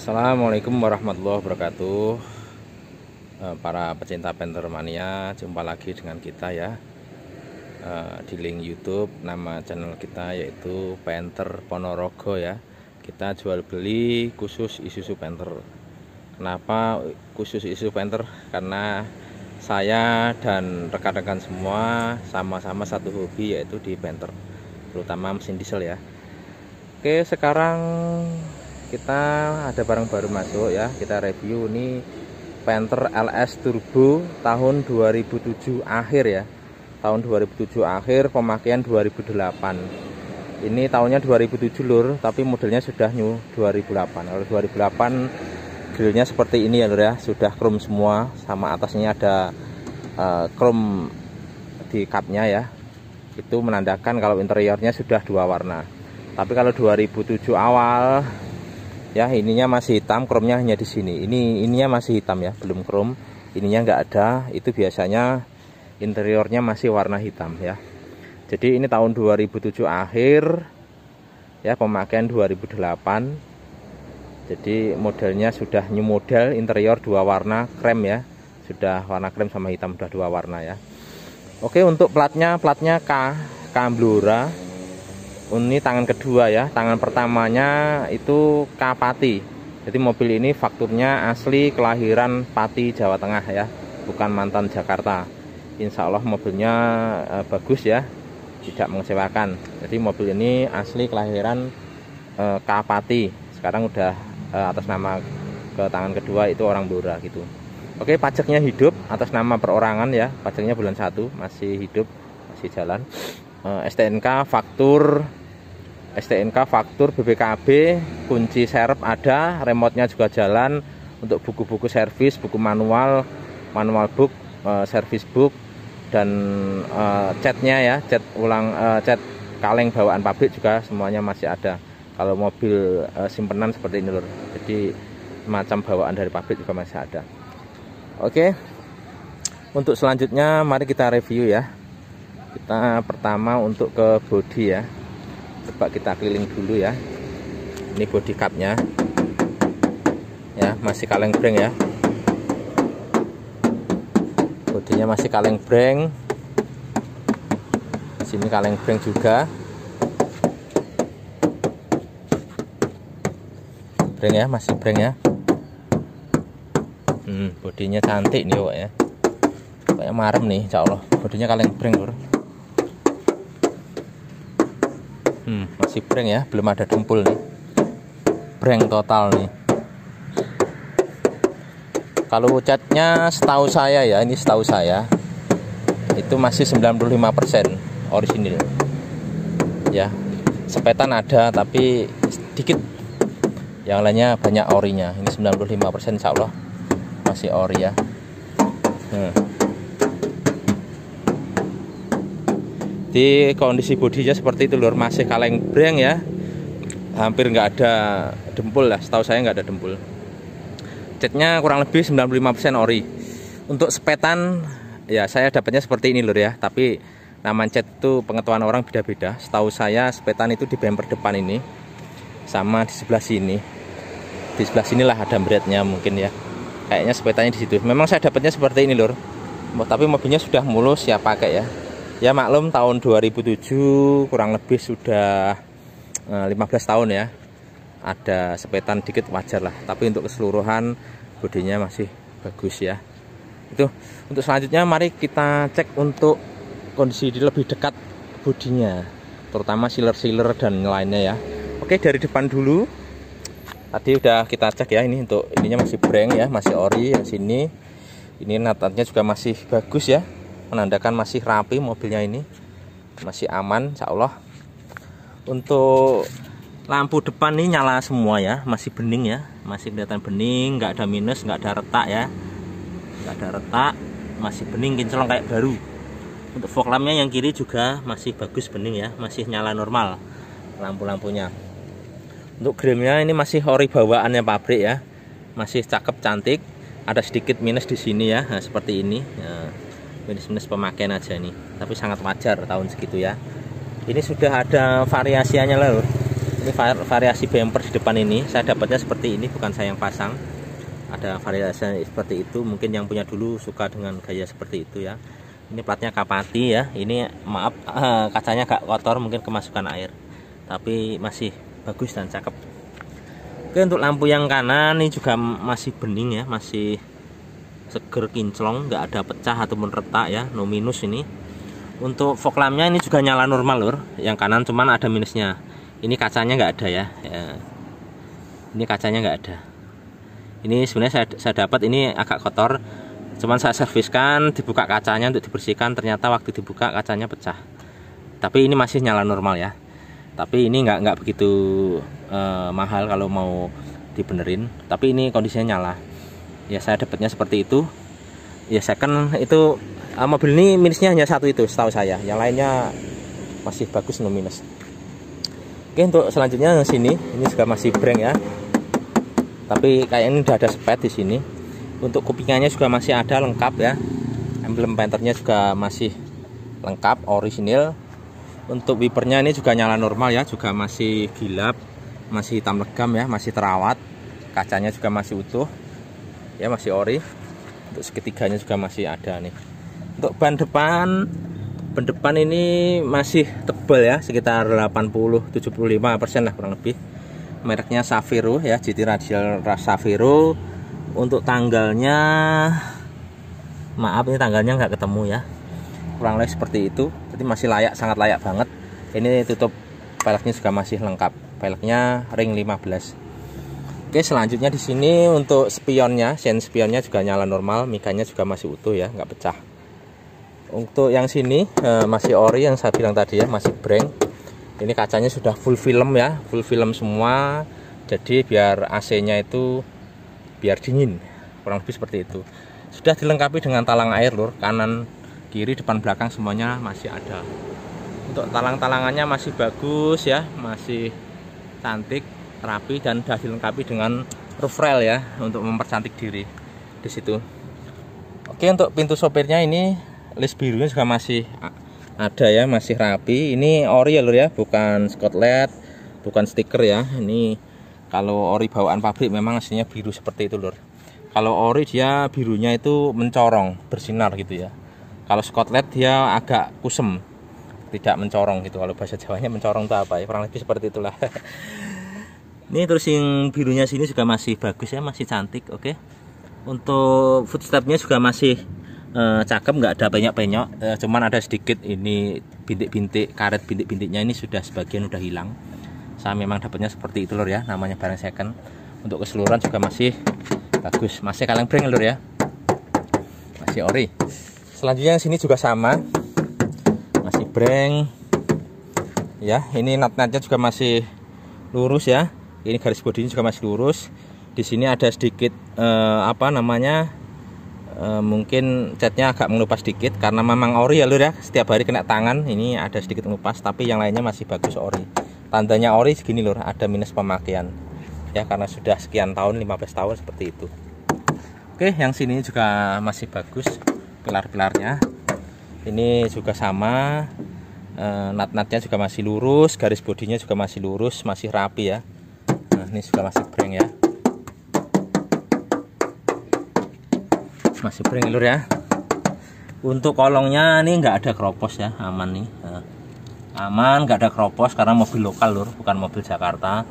Assalamualaikum warahmatullahi wabarakatuh. Para pecinta Panther Mania, jumpa lagi dengan kita ya di link YouTube. Nama channel kita yaitu Panther Ponorogo ya. Kita jual beli khusus Isuzu Panther. Kenapa khusus Isuzu Panther? Karena saya dan rekan-rekan semua sama-sama satu hobi, yaitu di Panther, terutama mesin diesel ya. Oke, sekarang kita ada barang baru masuk ya. Kita review ini Panther LS Turbo tahun 2007 akhir ya. Tahun 2007 akhir, pemakaian 2008. Ini tahunnya 2007 lur, tapi modelnya sudah new 2008. Kalau 2008 grillnya seperti ini ya lur ya, sudah chrome semua, sama atasnya ada chrome di cupnya ya. Itu menandakan kalau interiornya sudah dua warna. Tapi kalau 2007 awal ya, ininya masih hitam, chrome-nya hanya di sini. Ininya masih hitam ya, belum chrome. Ininya nggak ada. Itu biasanya interiornya masih warna hitam ya. Jadi ini tahun 2007 akhir ya, pemakaian 2008. Jadi modelnya sudah new model, interior dua warna krem ya. Sudah warna krem sama hitam, sudah dua warna ya. Oke, untuk platnya K Blora. Ini tangan kedua ya. Tangan pertamanya itu K Pati. Jadi mobil ini fakturnya asli kelahiran Pati, Jawa Tengah ya, bukan mantan Jakarta. Insya Allah mobilnya bagus ya, tidak mengecewakan. Jadi mobil ini asli kelahiran K Pati. Sekarang udah atas nama ke tangan kedua itu orang Blora gitu. Oke, pajaknya hidup atas nama perorangan ya. Pajaknya bulan 1 masih hidup, masih jalan. STNK faktur BPKB, kunci serep ada, remote-nya juga jalan. Untuk buku-buku servis, buku manual book, service book, dan catnya ya, cat kaleng bawaan pabrik juga semuanya masih ada. Kalau mobil simpenan seperti ini lur, jadi semacam bawaan dari pabrik juga masih ada. Oke, untuk selanjutnya mari kita review ya. Kita pertama untuk ke bodi ya. Coba kita keliling dulu ya. Ini bodi cupnya ya, masih kaleng breng ya. Bodinya masih kaleng breng. Sini kaleng breng juga. Breng ya, masih breng ya. Bodinya cantik nih ya. Kayak marem nih, insya Allah. Bodinya kaleng breng lur. Masih breng ya, belum ada dempul nih. Breng total nih. Kalau catnya setahu saya ya, ini setahu saya itu masih 95% orisinil. Ya, sepetan ada tapi sedikit. Yang lainnya banyak orinya. Ini 95% insya Allah masih ori ya. Di kondisi bodinya seperti itu lur, masih kaleng breng ya, hampir nggak ada dempul lah, setahu saya nggak ada dempul. Catnya kurang lebih 95% ori. Untuk sepetan ya saya dapatnya seperti ini lur ya, tapi nama cat itu pengetahuan orang beda-beda. Setahu saya sepetan itu di bumper depan ini sama di sebelah sini. Di sebelah sinilah ada beratnya mungkin ya, kayaknya sepetannya di situ. Memang saya dapatnya seperti ini lur, tapi mobilnya sudah mulus ya pakai ya. Ya maklum, tahun 2007 kurang lebih sudah 15 tahun ya. Ada sepetan dikit wajar lah, tapi untuk keseluruhan bodinya masih bagus ya. Itu untuk selanjutnya mari kita cek untuk kondisi lebih dekat bodinya, terutama sealer dan lainnya ya. Oke, dari depan dulu. Tadi udah kita cek ya, ini untuk ininya masih breng ya, masih ori. Yang sini ini natanya juga masih bagus ya, menandakan masih rapi mobilnya, ini masih aman insya Allah. Untuk lampu depan ini nyala semua ya, masih bening ya, masih kelihatan bening, nggak ada minus, nggak ada retak ya, nggak ada retak, masih bening kinclong kayak baru. Untuk fog lampnya yang kiri juga masih bagus bening ya, masih nyala normal lampu-lampunya. Untuk grillnya ini masih ori bawaannya pabrik ya, masih cakep cantik. Ada sedikit minus di sini ya, nah, seperti ini ya. Minus pemakaian aja nih, tapi sangat wajar tahun segitu ya. Ini sudah ada variasiannya loh. Ini Ini variasi bumper di depan ini saya dapatnya seperti ini, bukan saya yang pasang. Ada variasi seperti itu, mungkin yang punya dulu suka dengan gaya seperti itu ya. Ini platnya Kapati ya. Ini maaf kacanya agak kotor, mungkin kemasukan air, tapi masih bagus dan cakep. Oke, untuk lampu yang kanan ini juga masih bening ya, masih seger kinclong, nggak ada pecah ataupun retak ya, no minus ini. Untuk fog lampnya ini juga nyala normal lur, yang kanan cuman ada minusnya. Ini kacanya nggak ada ya. Ini kacanya nggak ada. Ini sebenarnya saya dapat ini agak kotor, cuman saya serviskan, dibuka kacanya untuk dibersihkan, ternyata waktu dibuka kacanya pecah. Tapi ini masih nyala normal ya. Tapi ini nggak begitu mahal kalau mau dibenerin. Tapi ini kondisinya nyala. Ya saya dapatnya seperti itu. Ya second itu mobil ini minusnya hanya satu itu setahu saya. Yang lainnya masih bagus, no minus. Oke, untuk selanjutnya yang sini, ini juga masih breng ya. Tapi kayak ini udah ada spet di sini. Untuk kupingannya juga masih ada lengkap ya. Emblem Panthernya juga masih lengkap, orisinil. Untuk wipernya ini juga nyala normal ya, juga masih gilap, masih hitam legam ya, masih terawat. Kacanya juga masih utuh. Ya, masih ori. Untuk seketiganya juga masih ada nih. Untuk ban depan ini masih tebal ya, sekitar 80-75% lah kurang lebih. Mereknya Saviro ya, GT Radial Saviro. Untuk tanggalnya, maaf ini tanggalnya nggak ketemu ya, kurang lebih seperti itu. Jadi masih layak, sangat layak banget. Ini tutup peleknya juga masih lengkap, peleknya ring 15. Oke, selanjutnya di sini untuk spionnya, sen spionnya juga nyala normal, mikanya juga masih utuh ya, nggak pecah. Untuk yang sini masih ori yang saya bilang tadi ya, masih breng. Ini kacanya sudah full film ya, full film semua. Jadi biar AC-nya itu biar dingin, kurang lebih seperti itu. Sudah dilengkapi dengan talang air lur, kanan kiri depan belakang semuanya masih ada. Untuk talang-talangannya masih bagus ya, masih cantik, rapi, dan sudah dilengkapi dengan roof rail ya untuk mempercantik diri di situ. Oke, untuk pintu sopirnya ini list birunya juga masih ada ya, masih rapi. Ini ori ya lur ya, bukan Scotland, bukan stiker ya. Ini kalau ori bawaan pabrik memang aslinya biru seperti itu lur. Kalau ori dia birunya itu mencorong, bersinar gitu ya. Kalau Scotland dia agak kusem, tidak mencorong gitu. Kalau bahasa Jawanya mencorong itu apa ya, kurang lebih seperti itulah. Ini terus yang birunya sini juga masih bagus ya, masih cantik. Oke. Untuk footstepnya juga masih cakep, nggak ada penyok-penyok, cuman ada sedikit ini bintik-bintik, karet bintik-bintiknya ini sudah sebagian udah hilang. Saya memang dapatnya seperti itu lur ya, namanya barang second. Untuk keseluruhan juga masih bagus, masih kaleng breng lur ya, masih ori. Selanjutnya sini juga sama, masih breng ya. Ini nut-nutnya juga masih lurus ya, ini garis bodinya juga masih lurus. Di sini ada sedikit apa namanya, mungkin catnya agak mengelupas sedikit karena memang ori ya lur ya, setiap hari kena tangan ini ada sedikit mengelupas, tapi yang lainnya masih bagus ori. Tandanya ori segini lur, ada minus pemakaian ya, karena sudah sekian tahun, 15 tahun seperti itu. Oke, yang sini juga masih bagus pilar-pilarnya, ini juga sama, nut-nutnya juga masih lurus, garis bodinya juga masih lurus, masih rapi ya. Nah, ini juga masih breng ya, masih breng lur ya. Untuk kolongnya ini nggak ada keropos ya, aman nih, aman, nggak ada keropos karena mobil lokal lur, bukan mobil Jakarta.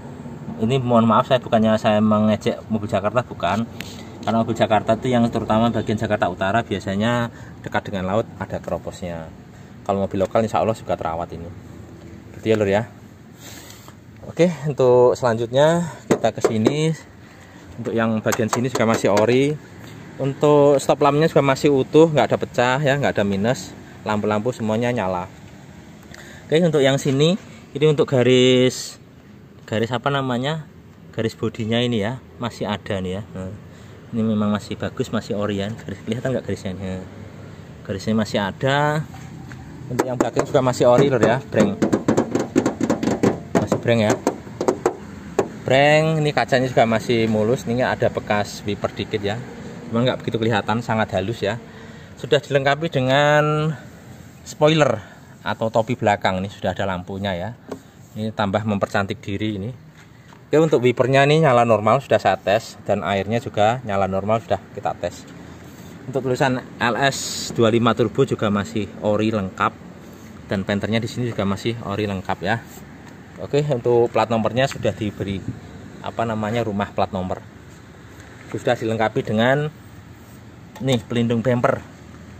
Ini mohon maaf, saya bukannya saya mengejek mobil Jakarta, bukan, karena mobil Jakarta itu yang terutama bagian Jakarta Utara biasanya dekat dengan laut ada keroposnya. Kalau mobil lokal insya Allah juga terawat ini gitu ya lur ya. Oke, untuk selanjutnya kita ke sini. Untuk yang bagian sini juga masih ori. Untuk stop lampnya juga masih utuh, nggak ada pecah ya, nggak ada minus. Lampu-lampu semuanya nyala. Oke, untuk yang sini ini untuk garis apa namanya, garis bodinya ini ya, masih ada nih ya. Nah, ini memang masih bagus, masih orian. Garis, kelihatan nggak garisnya? Garisnya masih ada. Untuk yang belakang juga masih ori lur ya, breng, masih breng ya, breng. Ini kacanya juga masih mulus, ini ada bekas wiper dikit ya, cuma nggak begitu kelihatan, sangat halus ya. Sudah dilengkapi dengan spoiler atau topi belakang, ini sudah ada lampunya ya. Ini tambah mempercantik diri ini. Oke, untuk wipernya ini nyala normal sudah saya tes, dan airnya juga nyala normal sudah kita tes. Untuk tulisan LS25 turbo juga masih ori lengkap, dan penternya di sini juga masih ori lengkap ya. Oke, untuk plat nomornya sudah diberi rumah plat nomor. Sudah dilengkapi dengan nih pelindung bumper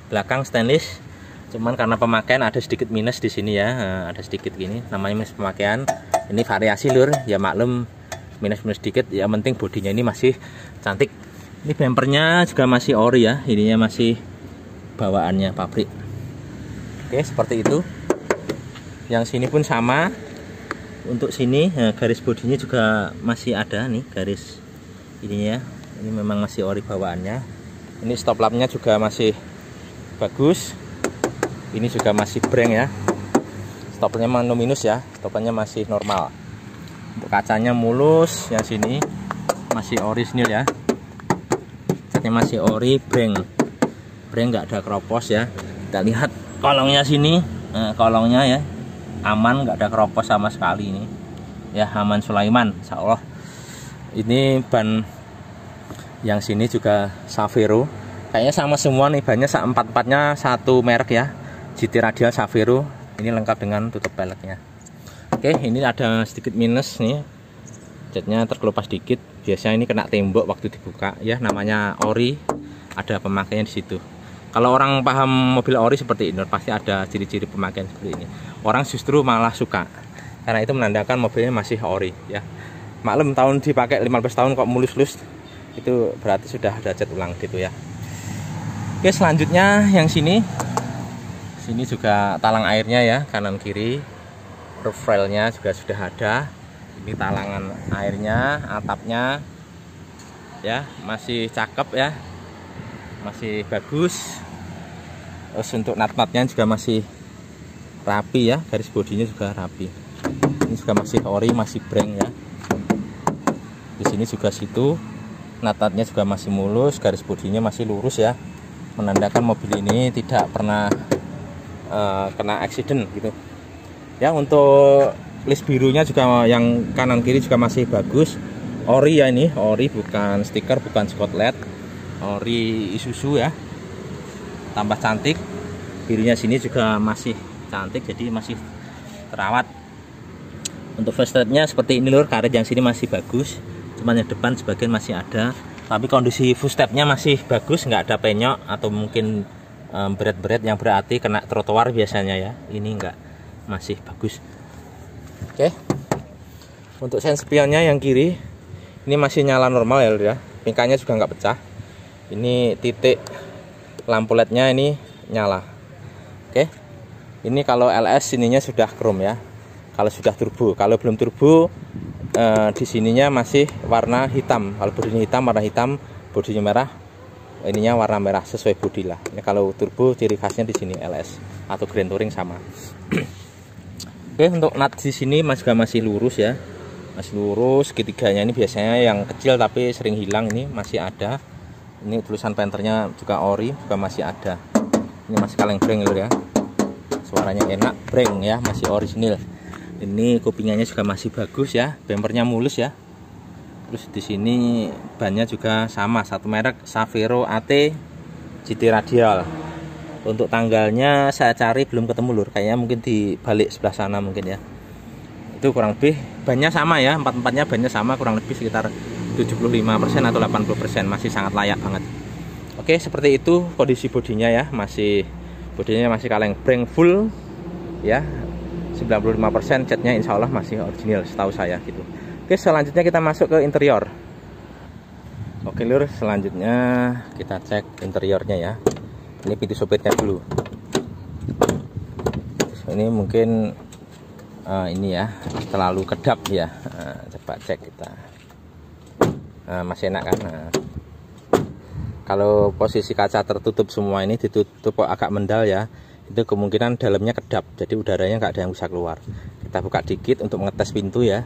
belakang stainless. Cuman karena pemakaian ada sedikit minus di sini ya, ada sedikit gini, namanya minus pemakaian. Ini variasi lur, ya maklum minus sedikit. Yang penting bodinya ini masih cantik. Ini bumpernya juga masih ori ya, ininya masih bawaannya pabrik. Oke, seperti itu. Yang sini pun sama. Untuk sini garis bodinya juga masih ada nih garis ininya. Ini memang masih ori bawaannya. Ini stop lampnya juga masih bagus. Ini juga masih breng ya. Stopnya no minus ya. Stopnya masih normal. Untuk kacanya mulus. Yang sini masih orisinil ya. Catnya masih ori, breng nggak ada keropos ya. Kita lihat kolongnya sini. Kolongnya ya aman, nggak ada keropos sama sekali ini. Ya aman Sulaiman, insya Allah. Ini ban yang sini juga Savero. Kayaknya sama semua nih bannya, empat-empatnya satu merek ya. GT Radial Savero, ini lengkap dengan tutup peleknya. Oke, ini ada sedikit minus nih, catnya terkelupas dikit. Biasanya ini kena tembok waktu dibuka ya, namanya ori, ada pemakaian di situ. Kalau orang paham mobil ori seperti ini, pasti ada ciri-ciri pemakaian seperti ini. Orang justru malah suka, karena itu menandakan mobilnya masih ori ya. Maklum tahun dipakai 15 tahun kok mulus-mulus, itu berarti sudah ada cat ulang gitu ya. Oke, selanjutnya yang sini juga talang airnya ya, kanan kiri. Roof railnya juga sudah ada. Ini talangan airnya, atapnya ya masih cakep ya, masih bagus. Terus untuk nut-nutnya juga masih rapi ya, garis bodinya juga rapi. Ini juga masih ori, masih breng ya. Di sini juga situ, nut-nutnya juga masih mulus, garis bodinya masih lurus ya, menandakan mobil ini tidak pernah kena accident gitu ya. Untuk list birunya juga yang kanan kiri juga masih bagus, ori ya, ini ori, bukan stiker, bukan spot LED, ori Isuzu ya, tambah cantik. Birunya sini juga masih cantik, jadi masih terawat. Untuk first rate-nya seperti ini lur, karet yang sini masih bagus, cuman yang depan sebagian masih ada, tapi kondisi footstep-nya masih bagus, nggak ada penyok atau mungkin berat-berat yang berarti kena trotoar biasanya ya. Ini enggak, masih bagus. Oke. Untuk sen spionnya yang kiri ini masih nyala normal ya, pingkanya juga nggak pecah. Ini titik lampu LED-nya ini nyala. Oke. Ini kalau LS sininya sudah chrome ya. Kalau sudah turbo, kalau belum turbo di sininya masih warna hitam. Kalau bodinya hitam, warna hitam, bodinya merah, ininya warna merah sesuai bodi lah. Ini kalau turbo ciri khasnya di sini LS atau Grand Touring sama. Oke, untuk nut di sini juga masih lurus ya, masih lurus. Segitiganya ini biasanya yang kecil tapi sering hilang, ini masih ada. Ini tulisan penternya juga ori, juga masih ada. Ini masih kaleng breng ya, suaranya enak, breng ya, masih orisinil. Ini kupingannya juga masih bagus ya, bumpernya mulus ya. Terus di sini bannya juga sama, satu merek Savero AT GT Radial. Untuk tanggalnya saya cari belum ketemu lur, kayaknya mungkin di balik sebelah sana mungkin ya. Itu kurang lebih bannya sama ya, empat-empatnya bannya sama, kurang lebih sekitar 75% atau 80%, masih sangat layak banget. Oke, seperti itu kondisi bodinya ya, bodinya masih kaleng breng full ya. 95% catnya insya Allah masih original setahu saya gitu. Oke, selanjutnya kita masuk ke interior. Oke lur, selanjutnya kita cek interiornya ya. Ini pintu sopirnya dulu. Ini mungkin ini ya terlalu kedap ya. Coba cek kita. Masih enak kan? Kalau posisi kaca tertutup semua, ini ditutup agak mendal ya, itu kemungkinan dalamnya kedap, jadi udaranya nggak ada yang bisa keluar. Kita buka dikit untuk mengetes pintu ya.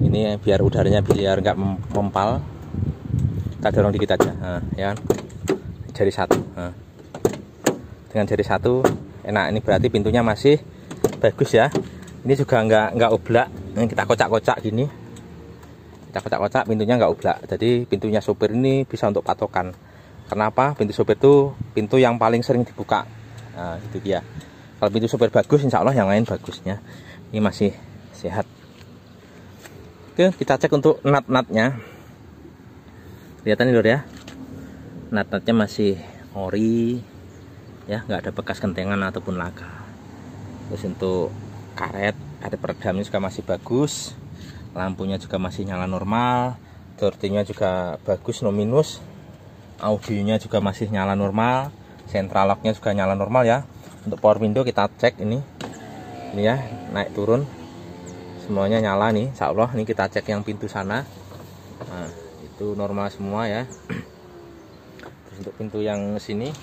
Ini biar udaranya biar nggak mempal. Kita dorong dikit aja, ya kan? Jari satu. Dengan jari satu enak, ini berarti pintunya masih bagus ya, Ini juga nggak oblak, ini kita kocak-kocak gini, kita kocak-kocak, pintunya nggak oblak. Jadi pintunya sopir ini bisa untuk patokan. Kenapa? Pintu sopir itu pintu yang paling sering dibuka. Nah, itu dia. Kalau pintu sopir bagus, insya Allah yang lain bagusnya. Ini masih sehat. Oke, kita cek untuk nut-nutnya. Kelihatan nih lur ya, nut-nutnya masih ori, ya, nggak ada bekas kentengan ataupun laka. Terus untuk karet peredamnya juga masih bagus, lampunya juga masih nyala normal, dortinya juga bagus, no minus, audionya juga masih nyala normal, central locknya juga nyala normal ya. Untuk power window kita cek ini ya, naik turun semuanya nyala nih, insya Allah. Ini kita cek yang pintu sana, nah, itu normal semua ya. Terus untuk pintu yang sini,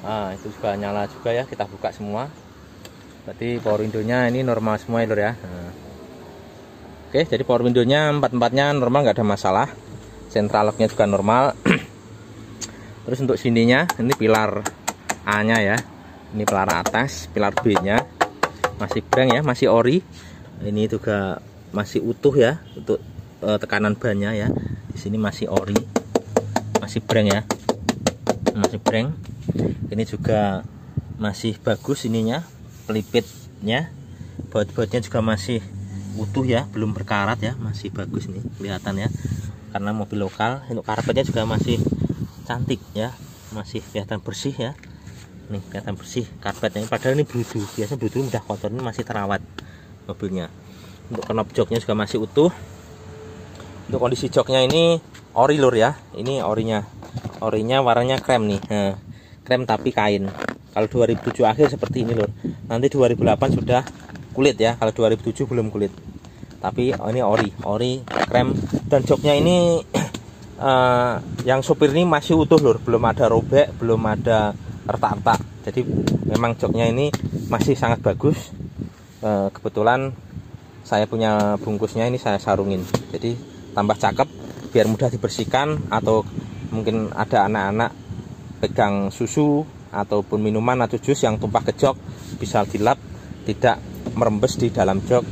nah, itu juga nyala juga ya, kita buka semua. Berarti power window-nya ini normal semua ya lur ya. Nah. Oke, jadi power window-nya empat-empatnya normal, nggak ada masalah. Central lock-nya juga normal. Terus untuk sininya, ini pilar A-nya ya. Ini pilar atas, pilar B-nya masih breng ya, masih ori. Ini juga masih utuh ya untuk tekanan bannya ya. Di sini masih ori, masih breng ya, masih breng. Ini juga masih bagus ininya, pelipitnya, baut-bautnya juga masih utuh ya, belum berkarat ya, masih bagus nih kelihatan ya, karena mobil lokal. Untuk karpetnya juga masih cantik ya, masih kelihatan bersih ya. Nih kelihatan bersih karpetnya, padahal ini brudu, biasa brudu mudah kotor, ini masih terawat mobilnya. Untuk knop joknya juga masih utuh. Untuk kondisi joknya ini ori lur ya, ini orinya warnanya krem nih, nah, krem tapi kain. Kalau 2007 akhir seperti ini lur, nanti 2008 sudah kulit ya, kalau 2007 belum kulit. Tapi ini ori krem. Dan joknya ini yang sopir ini masih utuh lur, belum ada robek, belum ada retak-retak. Jadi memang joknya ini masih sangat bagus. Kebetulan saya punya bungkusnya, ini saya sarungin, jadi tambah cakep, biar mudah dibersihkan. Atau mungkin ada anak-anak pegang susu ataupun minuman atau jus yang tumpah ke jok, bisa dilap, tidak merembes di dalam jok.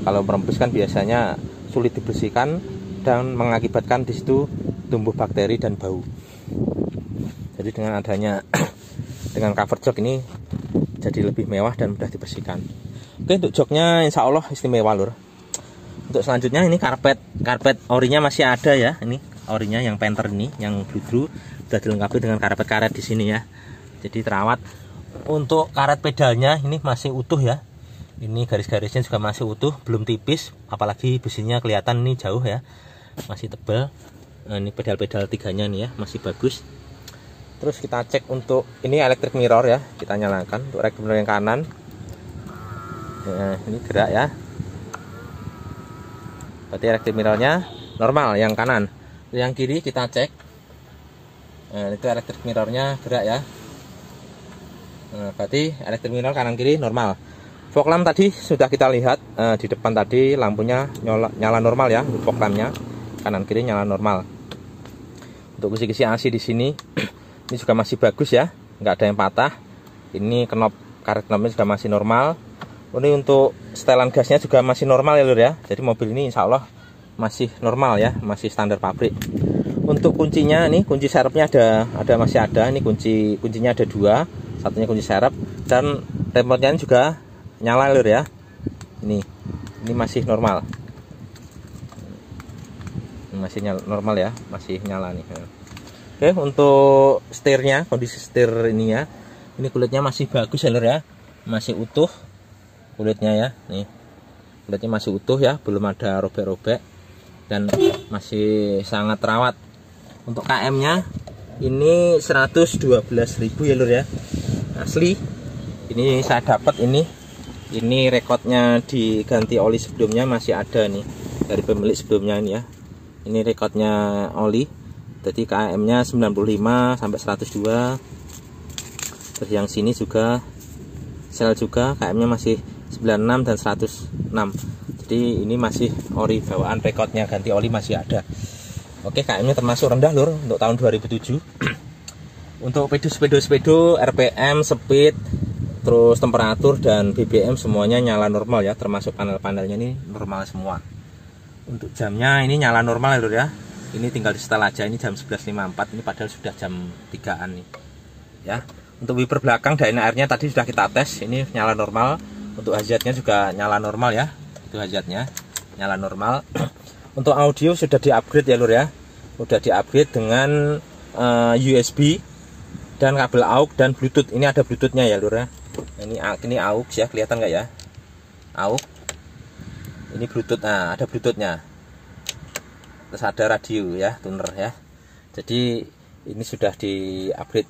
Kalau merembes kan biasanya sulit dibersihkan dan mengakibatkan di situ tumbuh bakteri dan bau. Jadi dengan adanya dengan cover jok ini jadi lebih mewah dan mudah dibersihkan. Oke, untuk joknya insya Allah istimewa lur. Untuk selanjutnya ini karpet orinya masih ada ya. Ini orinya yang Panther ini, yang bludru, sudah dilengkapi dengan karpet karet di sini ya. Jadi terawat. Untuk karet pedalnya ini masih utuh ya. Ini garis-garisnya juga masih utuh, belum tipis, apalagi besinya kelihatan ini jauh ya, masih tebal. Ini pedal-pedal tiganya nih ya, masih bagus. Terus kita cek untuk ini electric mirror ya, kita nyalakan untuk electric mirror yang kanan. Nah, ini gerak ya. Berarti electric mirrornya normal yang kanan. Yang kiri kita cek. Nah, itu electric mirrornya gerak ya. Nah, berarti electric mirror kanan kiri normal. Fog lamp tadi sudah kita lihat di depan tadi lampunya nyala normal ya, untuk fog lampnya kanan kiri nyala normal. Untuk kisi-kisi AC di sini ini juga masih bagus ya, nggak ada yang patah. Ini knop karet knopnya juga masih normal. Ini untuk setelan gasnya juga masih normal ya lur ya. Jadi mobil ini insya Allah masih normal ya, masih standar pabrik. Untuk kuncinya nih, kunci serepnya masih ada. Ini kuncinya ada dua, satunya kunci serep, dan remote-nya juga nyala lur ya. Ini masih normal. Ini masih normal ya, masih nyala nih. Oke, untuk setirnya, kondisi setir ini ya, ini kulitnya masih bagus ya lur ya, masih utuh kulitnya ya. Nih kulitnya masih utuh ya, belum ada robek-robek dan masih sangat terawat. Untuk KM-nya ini 112.000 ya lur ya, asli. Ini saya dapat ini rekodnya, diganti oli sebelumnya masih ada nih dari pemilik sebelumnya ini ya. Ini rekodnya oli. Jadi KM-nya 95 sampai 102. Terus yang sini juga sel juga, KM-nya masih 96 dan 106. Jadi ini masih ori bawaan, rekodnya ganti oli masih ada. Oke, KM-nya termasuk rendah lur untuk tahun 2007. Untuk pedo RPM, speed, Terus temperatur dan BBM semuanya nyala normal ya, termasuk panel-panelnya ini normal semua. Untuk jamnya ini nyala normal ya lur ya. Ini tinggal di setel aja, ini jam 11.54, ini padahal sudah jam 3-an nih ya. Untuk wiper belakang dyna-airnya tadi sudah kita tes, ini nyala normal. Untuk hazardnya juga nyala normal ya, itu hazardnya nyala normal. Untuk audio sudah di-upgrade ya lur ya, sudah di-upgrade dengan USB dan kabel AUX dan Bluetooth. Ini ada Bluetoothnya ya lur ya. Ini AUX ya, kelihatan nggak ya? AUX. Ini Bluetooth, nah ada Bluetoothnya. Terus ada radio ya, tuner ya. Jadi ini sudah di-upgrade.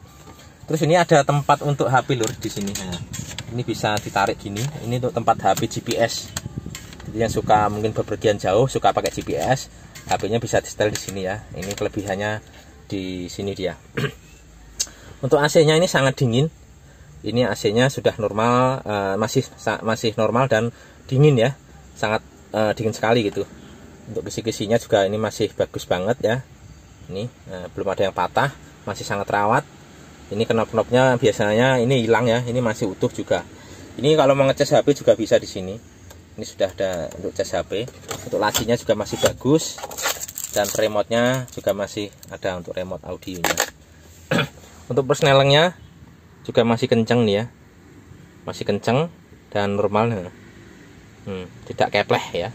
Terus ini ada tempat untuk HP lur di sini. Nah, ini bisa ditarik gini. Ini untuk tempat HP GPS. Jadi yang suka mungkin bepergian jauh, suka pakai GPS, HP-nya bisa di setel di sini ya. Ini kelebihannya di sini dia. Untuk AC-nya ini sangat dingin. Ini AC-nya sudah normal, masih normal dan dingin ya, sangat dingin sekali gitu. Untuk kisi-kisinya juga ini masih bagus banget ya. Ini belum ada yang patah, masih sangat rawat. Ini knop-knopnya biasanya ini hilang ya, ini masih utuh juga. Ini kalau mau ngecas HP juga bisa di sini. Ini sudah ada untuk cas HP. Untuk lacinya juga masih bagus dan remote-nya juga masih ada untuk remote audionya. Untuk persnelingnya juga masih kenceng nih ya, masih kenceng dan normal, tidak kepleh ya,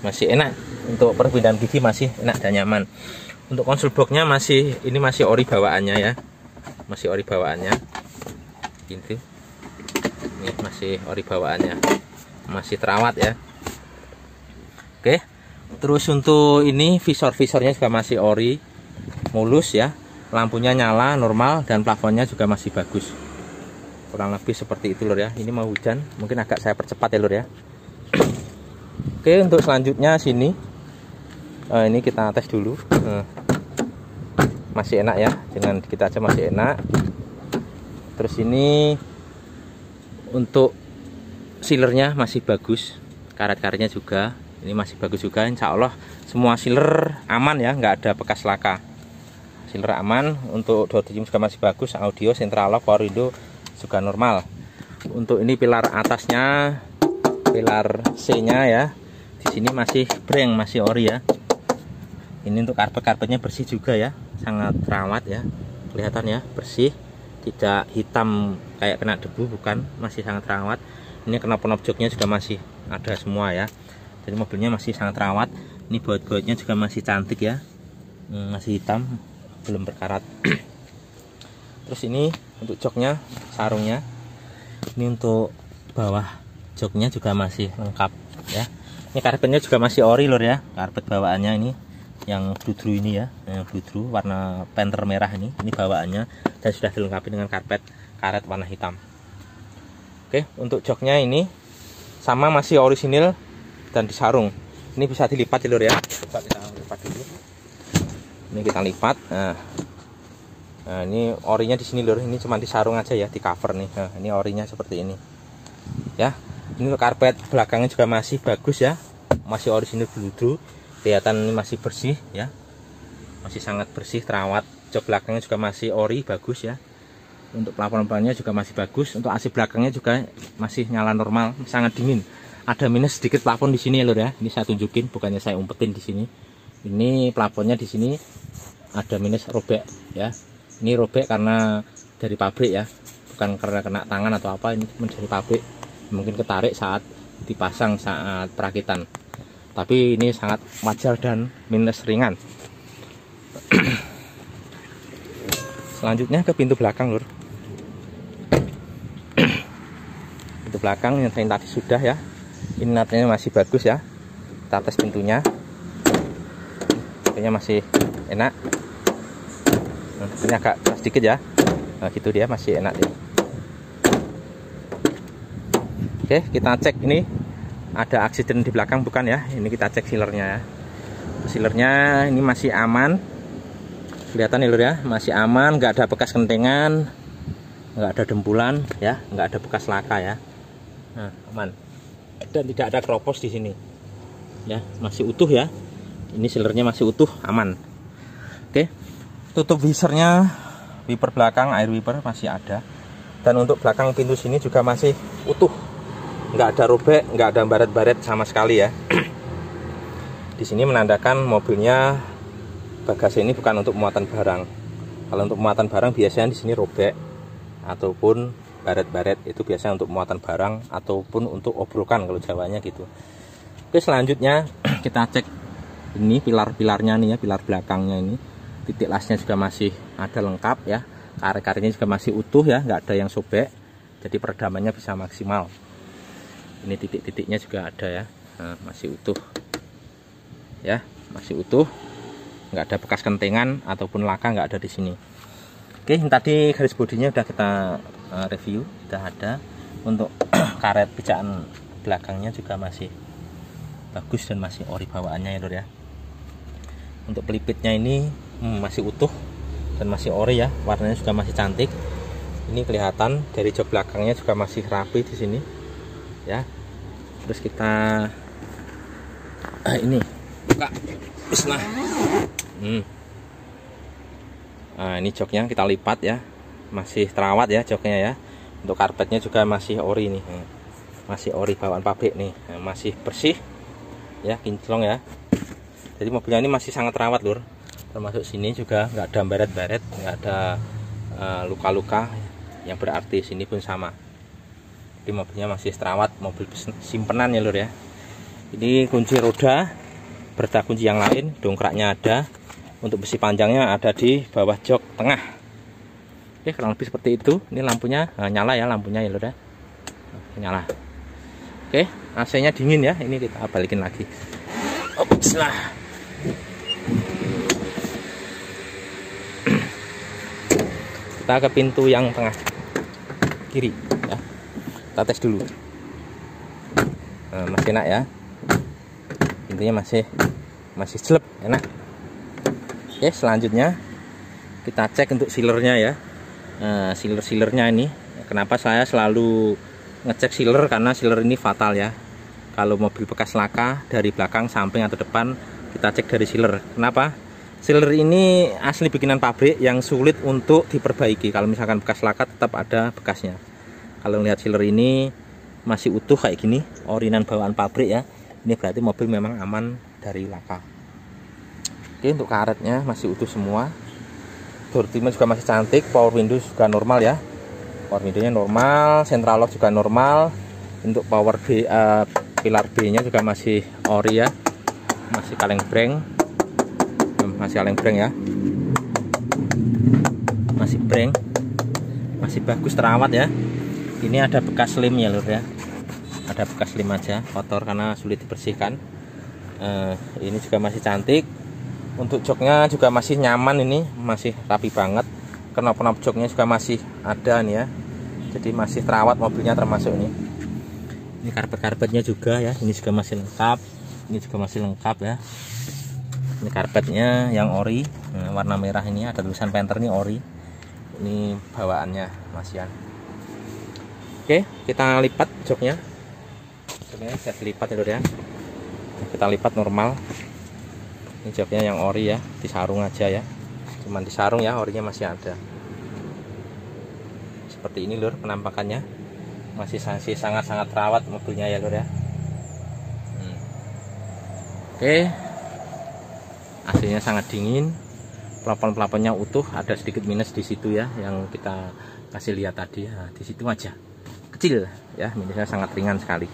masih enak. Untuk perpindahan gigi masih enak dan nyaman. Untuk konsol boxnya ini masih ori bawaannya ya, masih ori bawaannya gitu. Ini masih ori bawaannya, masih terawat ya. Oke, terus untuk ini visor-visornya juga masih ori, mulus ya. Lampunya nyala normal dan plafonnya juga masih bagus. Kurang lebih seperti itu lur ya. Ini mau hujan, mungkin agak saya percepat ya lur ya. Oke, untuk selanjutnya sini ini kita tes dulu. Masih enak ya, dengan kita aja masih enak. Terus ini untuk sealernya masih bagus, karet-karetnya juga ini masih bagus juga. Insya Allah semua sealer aman ya, nggak ada bekas laka. Sealer aman. Untuk door trim juga masih bagus, audio, central lock, power window juga normal. Untuk ini pilar atasnya, pilar C-nya ya, di sini masih breng, masih ori ya. Ini untuk karpet-karpetnya bersih juga ya, sangat terawat ya, kelihatan ya, bersih, tidak hitam kayak kena debu, bukan, masih sangat terawat. Ini knop-knop joknya juga masih ada semua ya, jadi mobilnya masih sangat terawat. Ini baut-bautnya juga masih cantik ya, masih hitam, belum berkarat. Terus ini untuk joknya, sarungnya, ini untuk bawah joknya juga masih lengkap ya. Ini karpetnya juga masih ori lur ya, karpet bawaannya ini yang bludru ini ya, yang bludru warna panther merah ini bawaannya, dan sudah dilengkapi dengan karpet karet warna hitam. Oke, untuk joknya ini sama masih orisinil dan disarung. Ini bisa dilipat lur ya. Coba kita lipat dulu. Ini kita lipat. Nah, ini orinya di sini lur. Ini cuma disarung aja ya, di cover nih. Nah, ini orinya seperti ini. Ya. Ini karpet belakangnya juga masih bagus ya. Masih orisinil bludru. Kelihatan ini masih bersih ya. Masih sangat bersih, terawat. Jok belakangnya juga masih ori, bagus ya. Untuk plafon-plafonnya juga masih bagus. Untuk AC belakangnya juga masih nyala normal, sangat dingin. Ada minus sedikit plafon di sini ya lur ya. Ini saya tunjukin, bukannya saya umpetin di sini. Ini plafonnya di sini ada minus, robek ya. Ini robek karena dari pabrik ya, bukan karena kena tangan atau apa. Ini dari pabrik, mungkin ketarik saat dipasang, saat perakitan. Tapi ini sangat wajar dan minus ringan. Selanjutnya ke pintu belakang lur. Pintu belakang yang tadi sudah ya. Ini natnya masih bagus ya. Kita tes pintunya. Pintunya masih enak. Ini agak sedikit ya. Nah, gitu dia masih enak ya. Oke, kita cek ini ada aksiden di belakang bukan ya. Ini kita cek sealernya ya. Sealernya ini masih aman. Kelihatan ya lur ya, masih aman, nggak ada bekas kentengan, nggak ada dempulan ya, nggak ada bekas laka ya. Nah, aman. Dan tidak ada kropos di sini. Ya, masih utuh ya. Ini sealernya masih utuh, aman. Oke. Tutup wipernya, wiper belakang, air wiper masih ada. Dan untuk belakang pintu sini juga masih utuh, nggak ada robek, nggak ada baret-baret sama sekali ya. Di sini menandakan mobilnya bagasi ini bukan untuk muatan barang. Kalau untuk muatan barang biasanya di sini robek ataupun baret-baret, itu biasanya untuk muatan barang ataupun untuk obrokan kalau Jawanya gitu. Oke, selanjutnya kita cek ini pilar-pilarnya nih ya, pilar belakangnya ini. Titik lasnya juga masih ada lengkap ya. Karet-karetnya juga masih utuh ya, nggak ada yang sobek. Jadi peredamannya bisa maksimal. Ini titik-titiknya juga ada ya, nah, masih utuh ya, masih utuh, nggak ada bekas kentengan ataupun laka, nggak ada di sini. Oke, tadi garis bodinya udah kita review, sudah ada. Untuk karet pijakan belakangnya juga masih bagus dan masih ori bawaannya ya Lur ya. Untuk pelipitnya ini masih utuh dan masih ori ya, warnanya juga masih cantik. Ini kelihatan dari jok belakangnya juga masih rapi di sini ya. Terus kita ini buka, bismillah. Nah, ini joknya kita lipat ya, masih terawat ya joknya ya. Untuk karpetnya juga masih ori nih, masih ori bawaan pabrik nih, masih bersih ya, kinclong ya. Jadi mobilnya ini masih sangat terawat Lur. Termasuk sini juga nggak ada baret-baret, nggak ada luka-luka yang berarti, sini pun sama. Jadi mobilnya masih terawat, mobil simpenan ya Lur ya. Ini kunci roda berda kunci yang lain, dongkraknya ada. Untuk besi panjangnya ada di bawah jok tengah. Oke, kurang lebih seperti itu. Ini lampunya nyala ya, lampunya ya Lur ya, nyala. Oke, AC-nya dingin ya. Ini kita balikin lagi. Bismillah. Kita ke pintu yang tengah kiri ya, kita tes dulu. Nah, masih enak ya, pintunya masih jelek, enak. Oke, selanjutnya kita cek untuk sealernya ya. Sealernya ini, kenapa saya selalu ngecek sealer, karena sealer ini fatal ya. Kalau mobil bekas laka dari belakang, samping atau depan, kita cek dari sealer. Kenapa? Sealer ini asli bikinan pabrik yang sulit untuk diperbaiki. Kalau misalkan bekas laka tetap ada bekasnya. Kalau lihat sealer ini masih utuh kayak gini, orinan bawaan pabrik ya, ini berarti mobil memang aman dari laka. Oke, untuk karetnya masih utuh semua. Door trimnya juga masih cantik. Power window juga normal ya. Power windownya normal, central lock juga normal. Untuk power pilar B nya juga masih ori ya, masih kaleng breng, ya, masih breng, masih bagus, terawat ya. Ini ada bekas lem ya Lur ya, ada bekas lem aja, kotor karena sulit dibersihkan. Ini juga masih cantik. Untuk joknya juga masih nyaman, ini masih rapi banget. Knop-knop joknya juga masih ada nih ya, jadi masih terawat mobilnya. Termasuk ini karpet-karpetnya juga ya, ini juga masih lengkap, ini juga masih lengkap ya. Ini karpetnya yang ori, warna merah, ini ada tulisan Panther, ini ori. Ini bawaannya masihan. Oke, kita lipat joknya. Joknya saya lipat ya Lur ya. Kita lipat normal. Ini joknya yang ori ya, disarung aja ya, cuman disarung ya, orinya masih ada. Seperti ini Lur penampakannya, masih sangat-sangat terawat mobilnya ya Lur ya. Oke, AC-nya sangat dingin, plafon-plafonnya utuh, ada sedikit minus di situ ya, yang kita kasih lihat tadi. Nah, di situ aja kecil ya, minusnya sangat ringan sekali.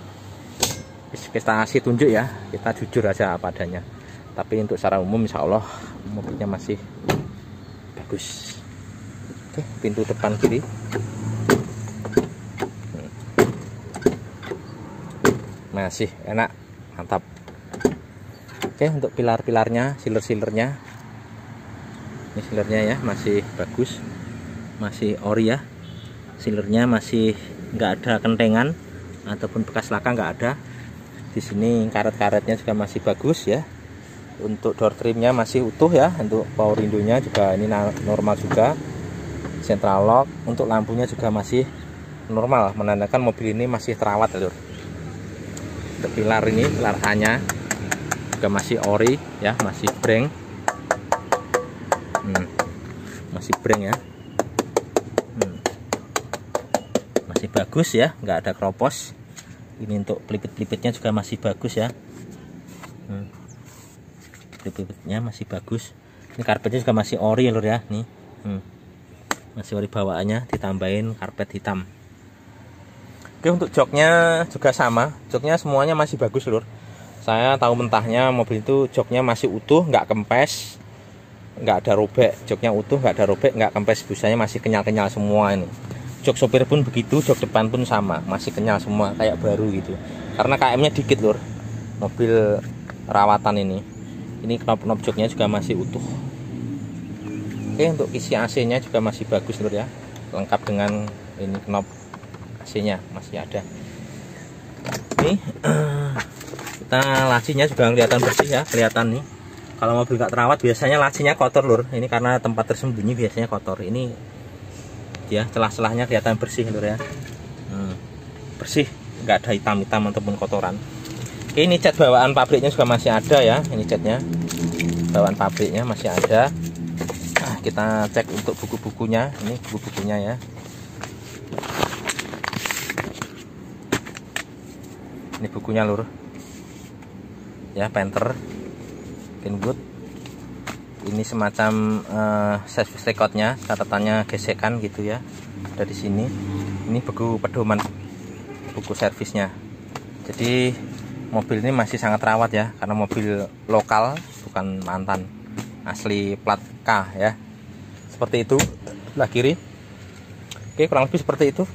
Kita kasih tunjuk ya, kita jujur aja apa adanya. Tapi untuk secara umum insya Allah mobilnya masih bagus. Oke, pintu depan kiri masih enak, mantap. Oke, untuk pilar-pilarnya, sealer-sealernya, ini sealernya ya masih bagus, masih ori ya. Sealernya masih nggak ada kentengan ataupun bekas laka, nggak ada. Di sini karet-karetnya juga masih bagus ya. Untuk door trimnya masih utuh ya. Untuk power window-nya juga ini normal juga. Central lock. Untuk lampunya juga masih normal, menandakan mobil ini masih terawat ya Lur. Untuk pilar ini, pilar A-nya juga masih ori ya, masih breng. Masih breng ya. masih bagus ya, nggak ada keropos. Ini untuk pelipit-pelipitnya juga masih bagus ya. Pelipitnya masih bagus. Ini karpetnya juga masih ori lur ya, nih. Masih ori bawaannya, ditambahin karpet hitam. Oke, untuk joknya juga sama, joknya semuanya masih bagus lur. Saya tahu mentahnya mobil itu joknya masih utuh, nggak kempes, nggak ada robek. Joknya utuh, nggak ada robek, nggak kempes, busanya masih kenyal-kenyal semua ini. Jok sopir pun begitu, jok depan pun sama, masih kenyal semua, kayak baru gitu. Karena KM-nya dikit lur, mobil rawatan ini. Ini knop-knop joknya juga masih utuh. Oke, untuk kisi AC-nya juga masih bagus lur ya, lengkap dengan ini knop AC-nya masih ada. Ini kita lacinya juga kelihatan bersih ya, kelihatan nih. Kalau mobil nggak terawat biasanya lacinya kotor lur. Ini karena tempat tersembunyi biasanya kotor. Ini ya celah-celahnya kelihatan bersih lur ya. Bersih, nggak ada hitam-hitam ataupun kotoran. Oke, ini cat bawaan pabriknya juga masih ada ya. Ini catnya bawaan pabriknya masih ada. Nah, kita cek untuk buku-bukunya. Ini buku-bukunya ya. Ini bukunya lur ya, Panther, Kenwood. Ini semacam service recordnya, catatannya gesekan gitu ya, dari sini. Ini buku pedoman, buku servisnya. Jadi mobil ini masih sangat rawat ya, karena mobil lokal, bukan mantan, asli plat K ya. Seperti itu sebelah kiri. Oke, kurang lebih seperti itu.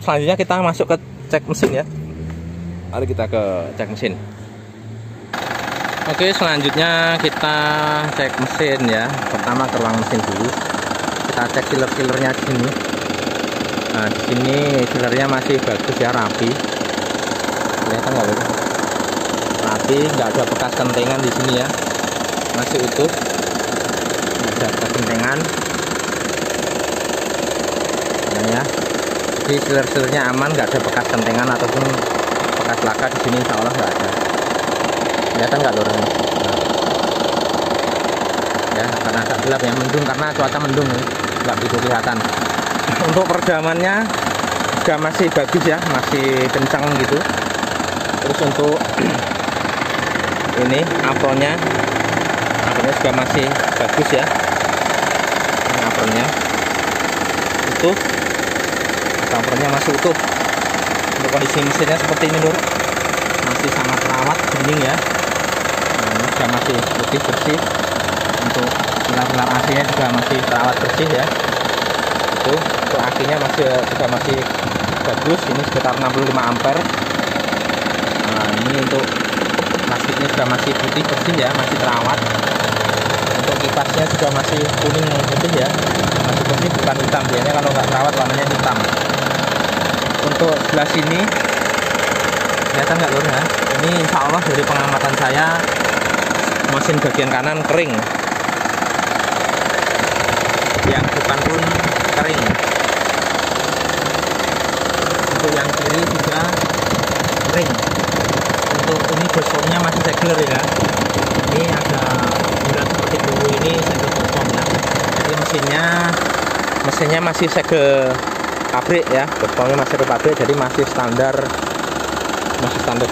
Selanjutnya kita masuk ke cek mesin ya. Mari kita ke cek mesin. Oke, selanjutnya kita cek mesin ya. Pertama ke ruang mesin dulu. Kita cek sealer-sealernya di sini. Nah, di sini sealernya masih bagus ya, rapi. Kelihatan nggak lho? Rapi, nggak ada bekas kentengan di sini ya. Masih utuh. Nggak ada bekas kentengan. Nah ya. Jadi sealer-sealernya aman, nggak ada bekas kentengan ataupun bekas laka di sini, insya Allah nggak ada. Kelihatan nggak lur? Ya, karena agak gelap ya, mendung karena cuaca mendung nih, nggak begitu kelihatan. Untuk peredamannya juga masih bagus ya, masih kencang gitu. Terus untuk ini apronnya juga masih bagus ya. Ini apronnya utuh, apronnya masih utuh. Untuk kondisi mesinnya seperti ini lur, masih sangat rawat, bening ya. Nah, ini juga masih putih bersih. Untuk pilar-pilar AC-nya juga masih terawat bersih ya. Itu untuk AC-nya juga masih bagus. Ini sekitar 65 ampere. Nah, ini untuk plastiknya juga masih putih bersih ya, masih terawat. Untuk kipasnya juga masih kuning putih ya, masih putih bukan hitam. Biasanya kalau nggak terawat warnanya hitam. Untuk sebelah sini kelihatan nggak lur ya? Ini insya Allah dari pengamatan saya mesin bagian kanan kering, yang depan pun kering. Untuk yang kiri juga kering. Untuk ini dashboardnya masih segel ya. Ini ada bulat seperti dulu, ini segel bottom ya. Jadi mesinnya masih segel pabrik ya, bottomnya masih segel pabrik, jadi masih standar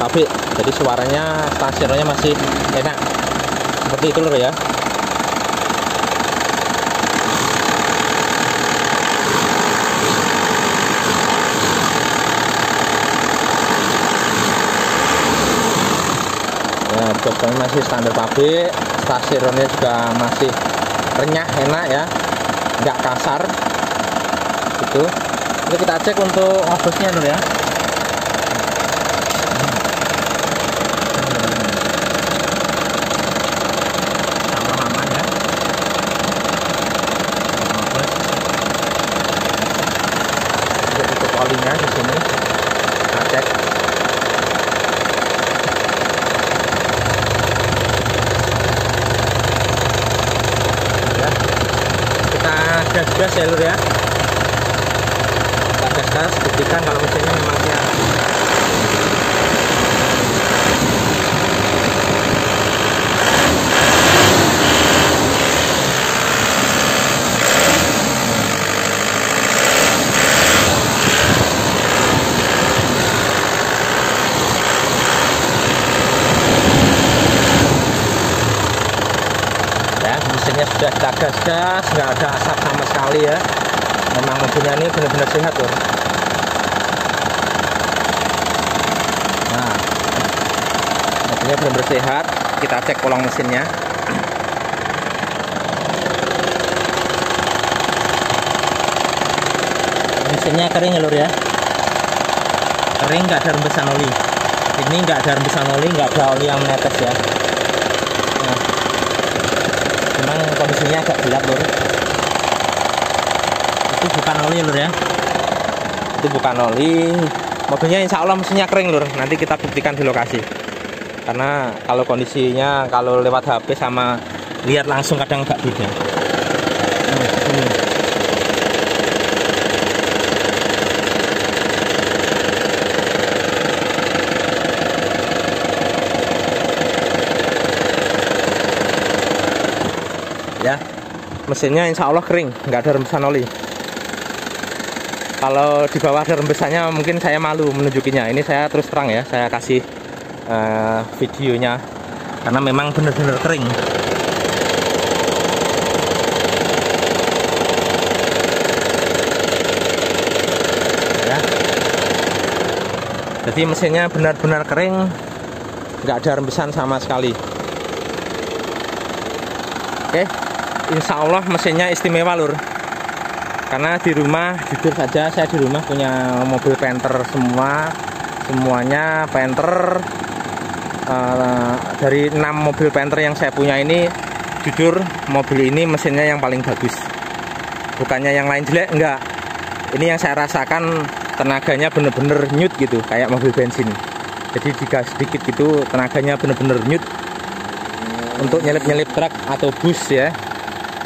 pabrik. Jadi suaranya stasionernya masih enak. Seperti itu lur ya. Nah, bottomnya masih standar pabrik, stasionernya juga masih renyah, enak ya, nggak kasar. Itu. Ini kita cek untuk ngobosnya lur ya. Olinya di sini kita cek. Ya. Kita gas ya lur ya. Kita gas, buktikan kalau mesinnya memang siap. ya, mesinnya sudah kita gas-gas, nggak ada asap sama sekali ya. Memang mobilnya ini benar-benar sehat loh. Nah, mobilnya benar-benar sehat. Kita cek kolong mesinnya. Mesinnya kering ya lur ya, kering, nggak ada rembesan oli. Ini nggak ada rembesan oli, nggak ada oli yang menetes ya. Nah, memang kondisinya agak gelap lur. Itu bukan oli lur ya, itu bukan oli. Mobilnya insya Allah mesinnya kering lur. Nanti kita buktikan di lokasi. Karena kalau kondisinya kalau lewat HP sama lihat langsung kadang nggak beda. Ini. Ya, mesinnya insya Allah kering, nggak ada rembesan oli. Kalau di bawah ada rembesannya mungkin saya malu menunjukinya. Ini saya terus terang ya, saya kasih videonya karena memang benar-benar kering. Ya, jadi mesinnya benar-benar kering, nggak ada rembesan sama sekali. Oke, insya Allah mesinnya istimewa lur. Karena di rumah, jujur saja saya di rumah punya mobil Panther semuanya Panther. Dari 6 mobil Panther yang saya punya ini, jujur mobil ini mesinnya yang paling bagus. Bukannya yang lain jelek, enggak. Ini yang saya rasakan tenaganya bener-bener nyut gitu, kayak mobil bensin. Jadi digas sedikit gitu, tenaganya bener-bener nyut. Untuk nyelip-nyelip truk atau bus ya,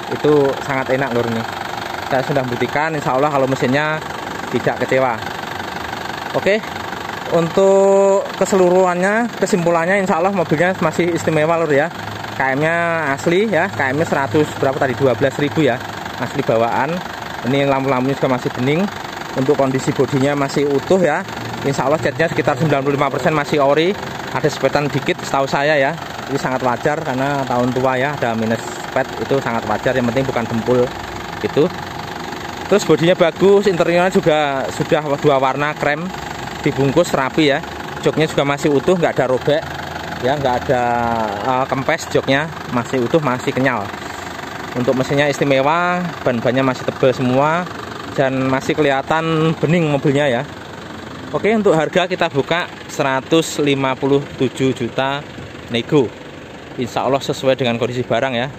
itu sangat enak lur nih. Saya sudah buktikan, insya Allah kalau mesinnya tidak kecewa. Oke, untuk keseluruhannya, kesimpulannya insya Allah mobilnya masih istimewa lur ya. KM-nya asli ya, KM-nya 100 berapa tadi, 12.000 ya, asli bawaan. Ini lampu-lampunya juga masih bening. Untuk kondisi bodinya masih utuh ya. Insya Allah catnya sekitar 95% masih ori. Ada sepetan dikit setahu saya ya. Ini sangat wajar karena tahun tua ya, ada minus spet, itu sangat wajar. Yang penting bukan dempul itu. Terus bodinya bagus, interiornya juga sudah 2 warna krem, dibungkus rapi ya. Joknya juga masih utuh, nggak ada robek ya, nggak ada kempes. Joknya masih utuh, masih kenyal. Untuk mesinnya istimewa, ban-bannya masih tebal semua dan masih kelihatan bening mobilnya ya. Oke, untuk harga kita buka 157 juta nego. Insya Allah sesuai dengan kondisi barang ya.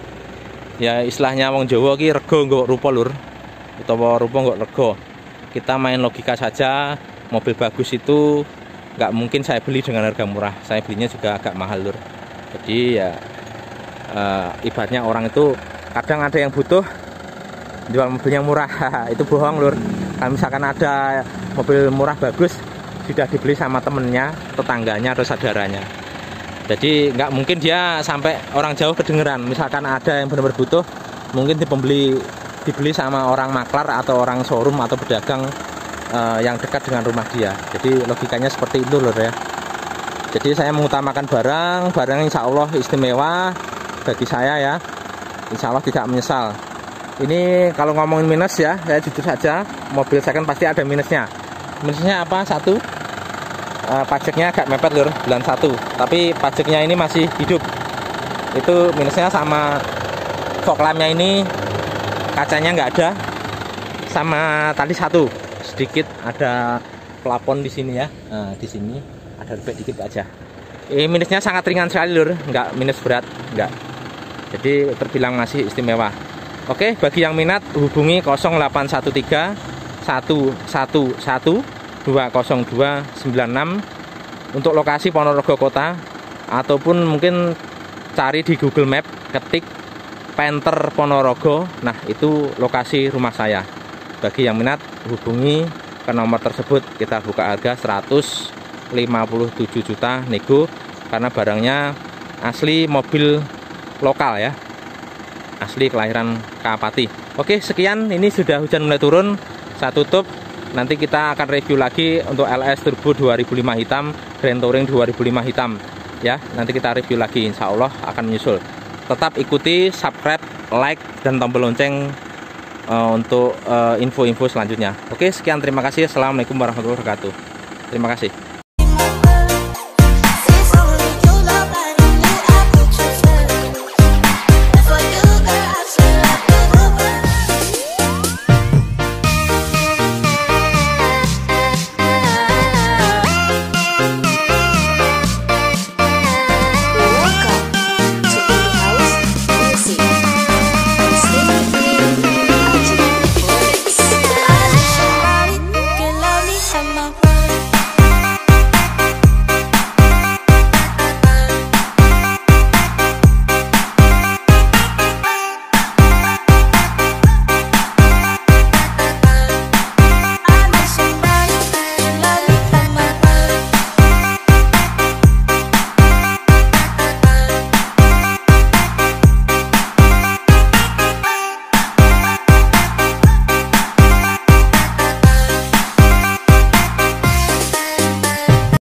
Ya istilahnya wong Jawa ki rego nggo rupa lur. Utawa rupa nggo rego. Kita main logika saja, mobil bagus itu nggak mungkin saya beli dengan harga murah. Saya belinya juga agak mahal lur. Jadi ya ibaratnya orang itu kadang ada yang butuh jual mobil yang murah. Itu bohong lur. Kalau misalkan ada mobil murah bagus sudah dibeli sama temennya, tetangganya atau saudaranya. Jadi nggak mungkin dia sampai orang jauh kedengeran. Misalkan ada yang benar-benar butuh, mungkin dibeli sama orang maklar atau orang showroom atau pedagang yang dekat dengan rumah dia. Jadi logikanya seperti itu loh ya. Jadi saya mengutamakan barang insya Allah istimewa bagi saya ya. Insya Allah tidak menyesal. Ini kalau ngomongin minus ya, saya jujur saja, mobil second pasti ada minusnya. Minusnya apa? Satu, pajaknya agak mepet lur, bulan 1. Tapi pajaknya ini masih hidup. Itu minusnya. Sama fog lampnya ini kacanya nggak ada. Sama tali satu, sedikit ada plafon di sini ya. Nah, di sini ada robek dikit aja. Ini minusnya sangat ringan sekali lur, nggak minus berat, nggak. Jadi terbilang masih istimewa. Oke, bagi yang minat hubungi 0813 111 20296 untuk lokasi Ponorogo Kota, ataupun mungkin cari di Google Map, ketik Panther Ponorogo. Nah, itu lokasi rumah saya. Bagi yang minat hubungi ke nomor tersebut. Kita buka harga 157 juta nego karena barangnya asli mobil lokal ya. Asli kelahiran Kapati. Oke, sekian, ini sudah hujan mulai turun. Saya tutup. Nanti kita akan review lagi untuk LS Turbo 2005 hitam, Grand Touring 2005 hitam ya. Nanti kita review lagi, insya Allah akan menyusul. tetap ikuti, subscribe, like, dan tombol lonceng untuk info-info selanjutnya. Oke, sekian, terima kasih. Assalamualaikum warahmatullahi wabarakatuh. Terima kasih.